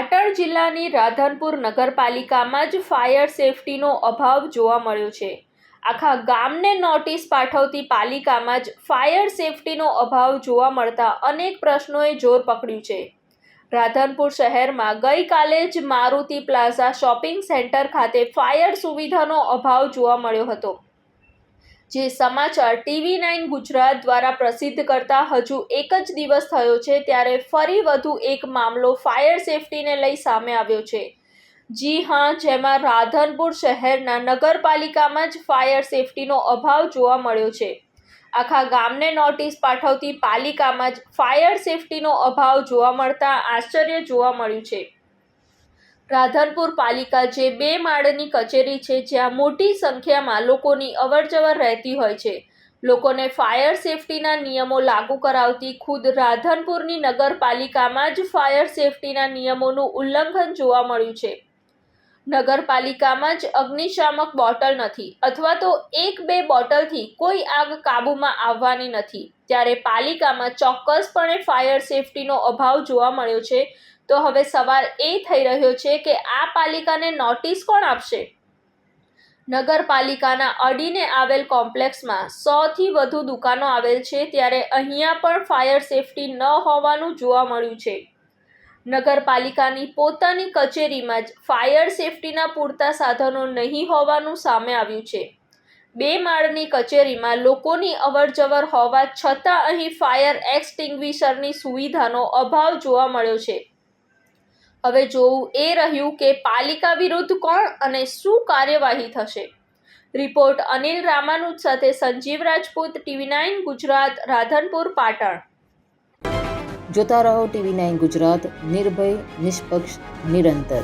પાટણ જિલ્લાની રાધનપુર નગરપાલિકામાં જ ફાયર સેફટીનો અભાવ જોવા મળ્યો છે। આખા ગામને નોટિસ પાઠવતી પાલિકામાં જ ફાયર સેફટીનો અભાવ જોવા મળતા અનેક પ્રશ્નોએ જોર પકડ્યું છે। રાધનપુર શહેરમાં ગઈકાલે જ મારુતિ પ્લાઝા શોપિંગ સેન્ટર ખાતે ફાયર સુવિધાનો અભાવ જોવા મળ્યો હતો, જે સમાચાર TV9 ગુજરાત દ્વારા પ્રસિદ્ધ કરતા હજુ એક જ દિવસ થયો છે ત્યારે ફરી વધુ એક મામલો ફાયર સેફટીને લઈ સામે આવ્યો છે। જી હા, જેમાં રાધનપુર શહેરના નગરપાલિકામાં જ ફાયર સેફટીનો અભાવ જોવા મળ્યો છે। આખા ગામને નોટિસ પાઠવતી પાલિકામાં જ ફાયર સેફટીનો અભાવ જોવા મળતા આશ્ચર્ય જોવા મળ્યું છે। રાધનપુર પાલિકા જે 2 માળની કચેરી છે, જ્યાં મોટી સંખ્યામાં લોકોની અવરજવર રહેતી હોય છે। લોકોને ફાયર સેફટીના નિયમો લાગુ કરાવતી ખુદ રાધનપુરની નગરપાલિકામાં જ ફાયર સેફટીના નિયમોનું ઉલ્લંઘન જોવા મળ્યું છે। નગરપાલિકામાં જ અગ્નિશામક બોટલ નથી અથવા તો 1-2 બોટલથી કોઈ આગ કાબૂમાં આવવાની નથી, ત્યારે પાલિકામાં ચોક્કસપણે ફાયર સેફટીનો અભાવ જોવા મળ્યો છે। તો હવે સવાલ એ થઈ રહ્યો છે કે આ પાલિકાને નોટિસ કોણ આપશે? નગરપાલિકાના અડીને આવેલ કોમ્પ્લેક્સમાં 100થી વધુ દુકાનો આવેલ છે, ત્યારે અહીંયા પણ ફાયર સેફટી ન હોવાનું જોવા મળ્યું છે। નગરપાલિકાની પોતાની કચેરીમાં જ ફાયર સેફટીના પૂરતા સાધનો નહીં હોવાનું સામે આવ્યું છે। 2 માળની કચેરીમાં લોકોની અવરજવર હોવા છતાં અહીં ફાયર એક્સટિંગ્વિશરની સુવિધાનો અભાવ જોવા મળ્યો છે। હવે જોવું એ રહ્યું કે પાલિકા વિરુદ્ધ કોણ અને શું કાર્યવાહી થશે। રિપોર્ટ અનિલ રામાનુજ સાથે સંજીવ રાજપૂત, TV9 ગુજરાત, રાધનપુર, પાટણ। જોતા રહો TV9 ગુજરાત, નિર્ભય, નિષ્પક્ષ, નિરંતર।